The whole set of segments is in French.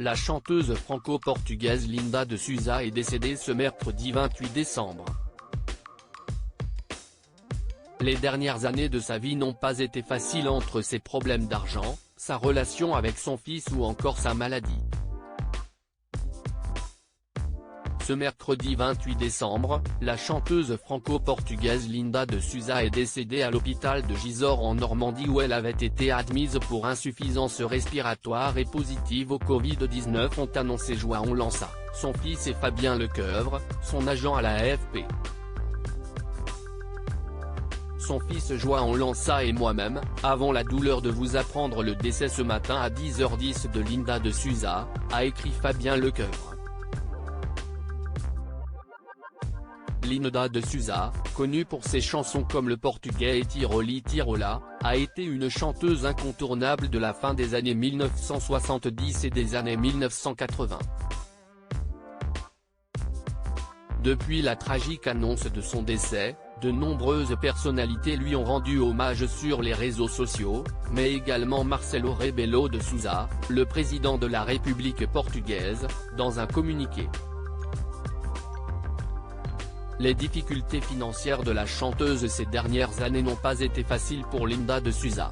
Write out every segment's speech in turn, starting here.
la chanteuse franco-portugaise Linda de Souza est décédée ce mercredi 28 décembre. Les dernières années de sa vie n'ont pas été faciles entre ses problèmes d'argent, sa relation avec son fils ou encore sa maladie. Ce mercredi 28 décembre, la chanteuse franco-portugaise Linda de Souza est décédée à l'hôpital de Gisors en Normandie où elle avait été admise pour insuffisance respiratoire et positive au Covid-19 ont annoncé João Lança, son fils et Fabien Lecoeuvre, son agent à la AFP. Son fils João Lança et moi-même, avons la douleur de vous apprendre le décès ce matin à 10h10 de Linda de Souza, a écrit Fabien Lecoeuvre. Linda de Souza, connue pour ses chansons comme le portugais et Tiroli Tirola, a été une chanteuse incontournable de la fin des années 1970 et des années 1980. Depuis la tragique annonce de son décès, de nombreuses personnalités lui ont rendu hommage sur les réseaux sociaux, mais également Marcelo Rebelo de Sousa, le président de la République portugaise, dans un communiqué. Les difficultés financières de la chanteuse ces dernières années n'ont pas été faciles pour Linda de Souza.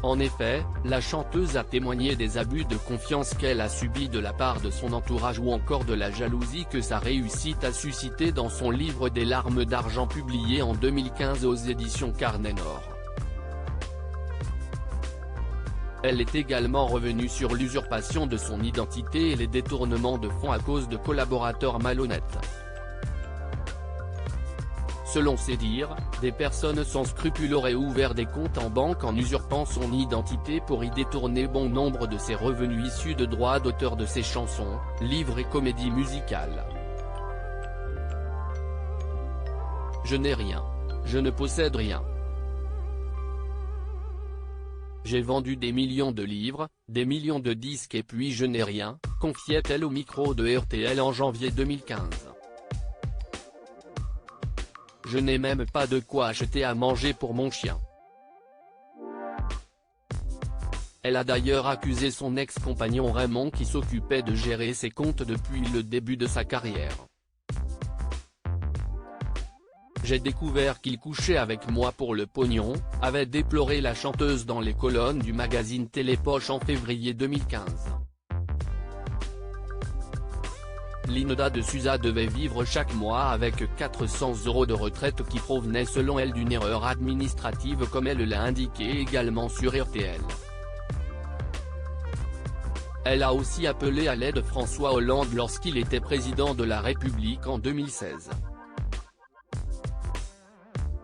En effet, la chanteuse a témoigné des abus de confiance qu'elle a subis de la part de son entourage ou encore de la jalousie que sa réussite a suscité dans son livre Des larmes d'argent publié en 2015 aux éditions Carnet Nord. Elle est également revenue sur l'usurpation de son identité et les détournements de fonds à cause de collaborateurs malhonnêtes. Selon ses dires, des personnes sans scrupules auraient ouvert des comptes en banque en usurpant son identité pour y détourner bon nombre de ses revenus issus de droits d'auteur de ses chansons, livres et comédies musicales. Je n'ai rien. Je ne possède rien. J'ai vendu des millions de livres, des millions de disques et puis je n'ai rien, confiait-elle au micro de RTL en janvier 2015. Je n'ai même pas de quoi acheter à manger pour mon chien. Elle a d'ailleurs accusé son ex-compagnon Raymond qui s'occupait de gérer ses comptes depuis le début de sa carrière. J'ai découvert qu'il couchait avec moi pour le pognon, avait déploré la chanteuse dans les colonnes du magazine Télépoche en février 2015. Linda de Souza devait vivre chaque mois avec 400 € de retraite qui provenaient selon elle d'une erreur administrative comme elle l'a indiqué également sur RTL. Elle a aussi appelé à l'aide François Hollande lorsqu'il était président de la République en 2016.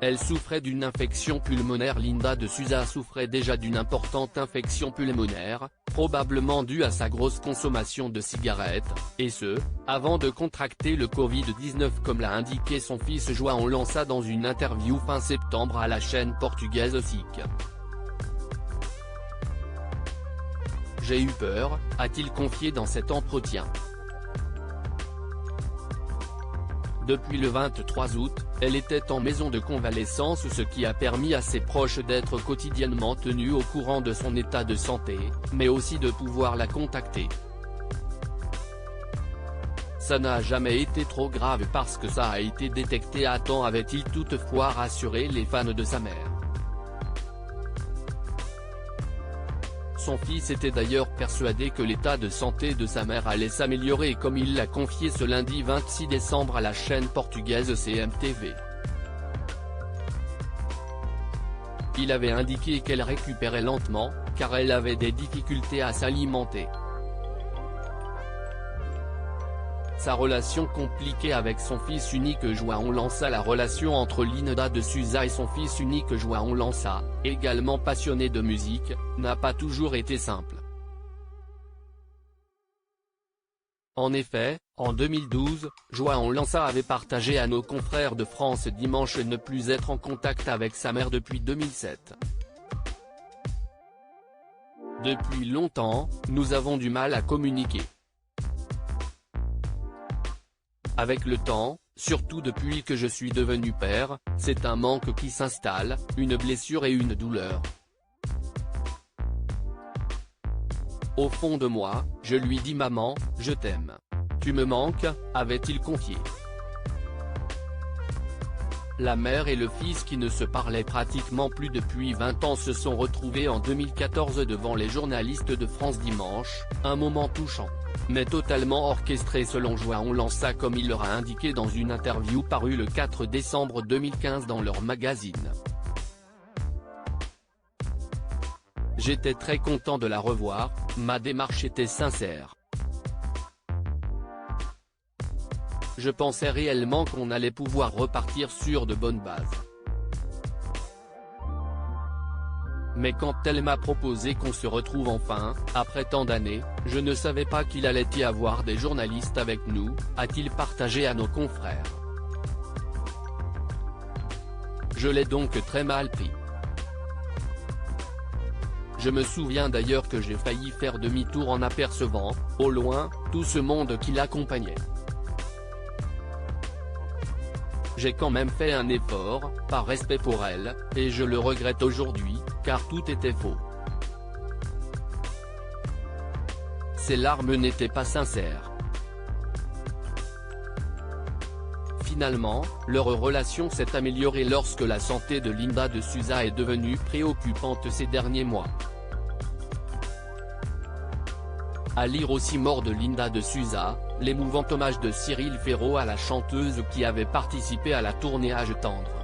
Elle souffrait d'une infection pulmonaire. Linda de Souza souffrait déjà d'une importante infection pulmonaire, probablement due à sa grosse consommation de cigarettes, et ce, avant de contracter le Covid-19 comme l'a indiqué son fils João Lança dans une interview fin septembre à la chaîne portugaise SIC. J'ai eu peur, a-t-il confié dans cet entretien. Depuis le 23 août, elle était en maison de convalescence, ce qui a permis à ses proches d'être quotidiennement tenus au courant de son état de santé, mais aussi de pouvoir la contacter. Ça n'a jamais été trop grave parce que ça a été détecté à temps, avait-il toutefois rassuré les fans de sa mère. Son fils était d'ailleurs persuadé que l'état de santé de sa mère allait s'améliorer comme il l'a confié ce lundi 26 décembre à la chaîne portugaise CMTV. Il avait indiqué qu'elle récupérait lentement, car elle avait des difficultés à s'alimenter. Sa relation compliquée avec son fils unique João Lança. La relation entre Linda de Souza et son fils unique João Lança, également passionné de musique, n'a pas toujours été simple. En effet, en 2012, João Lança avait partagé à nos confrères de France Dimanche ne plus être en contact avec sa mère depuis 2007. Depuis longtemps, nous avons du mal à communiquer. Avec le temps, surtout depuis que je suis devenu père, c'est un manque qui s'installe, une blessure et une douleur. Au fond de moi, je lui dis maman, je t'aime. Tu me manques, avait-il confié. La mère et le fils qui ne se parlaient pratiquement plus depuis 20 ans se sont retrouvés en 2014 devant les journalistes de France Dimanche, un moment touchant, mais totalement orchestré selon João Lança comme il leur a indiqué dans une interview parue le 4 décembre 2015 dans leur magazine. J'étais très content de la revoir, ma démarche était sincère. Je pensais réellement qu'on allait pouvoir repartir sur de bonnes bases. Mais quand elle m'a proposé qu'on se retrouve enfin, après tant d'années, je ne savais pas qu'il allait y avoir des journalistes avec nous, a-t-il partagé à nos confrères. Je l'ai donc très mal pris. Je me souviens d'ailleurs que j'ai failli faire demi-tour en apercevant, au loin, tout ce monde qui l'accompagnait. J'ai quand même fait un effort, par respect pour elle, et je le regrette aujourd'hui, car tout était faux. Ces larmes n'étaient pas sincères. Finalement, leur relation s'est améliorée lorsque la santé de Linda de Souza est devenue préoccupante ces derniers mois. À lire aussi Mort de Linda de Souza, l'émouvant hommage de Cyril Ferraud à la chanteuse qui avait participé à la tournée Âge tendre.